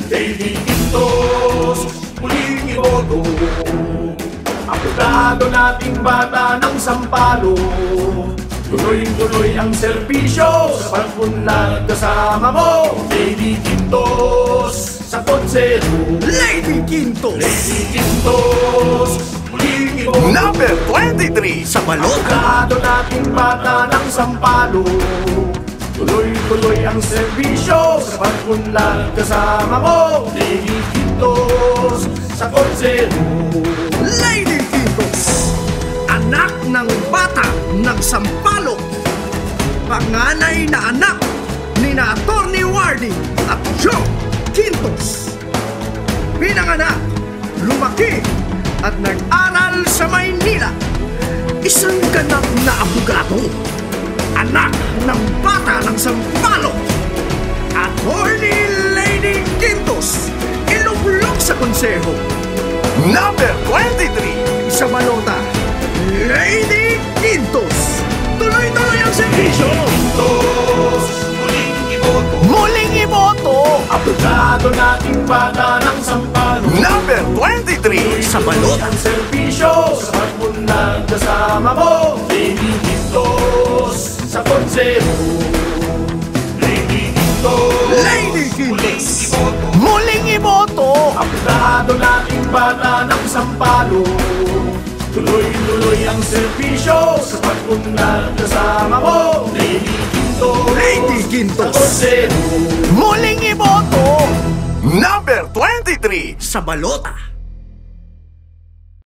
Lady Quintos, muling iboto. Abogado nating bata ng Sampalo. Tuloy-tuloy ang serbisyo sa pag-unlad kasama mo. Lady Quintos sa konsero. Lady Quintos! Lady Quintos, muling iboto. Number 23 sa balota. Abogado nating bata ng Sampalo. Tuloy-tuloy ang serbisyo sa pag-unlad kasama mo. Lady Quintos sa konsero. Lady Quintos, anak ng bata ng Sampalo, panganay na anak ni na Atty. Wardy at Joe Quintos. Pinanganak, lumaki at nag-aral sa Maynila. Isang ganap na abogado, anak ng bata ng Sampalo, Atty. Lady Quintos, ilublog sa konseho. Number 23 sa balota, Lady Quintos, tuloy-tuloy ang serbisyo. Quintos, muling iboto. Muling iboto. Abogado nating bata ng Sampalo. Number 23 sa balota, ang serbisyo sa pag-unlad kasama mo. Lady Quintos sa konsero. Lady Quintos, Lady Quintos, muling iboto. abogado nating bata ng Sampalo. Tuloy-tuloy ang serbisyo sa pag-unlad kasama mo. Lady Quintos, Lady sa Quintos, konsero. muling iboto. Number 23 sa balota,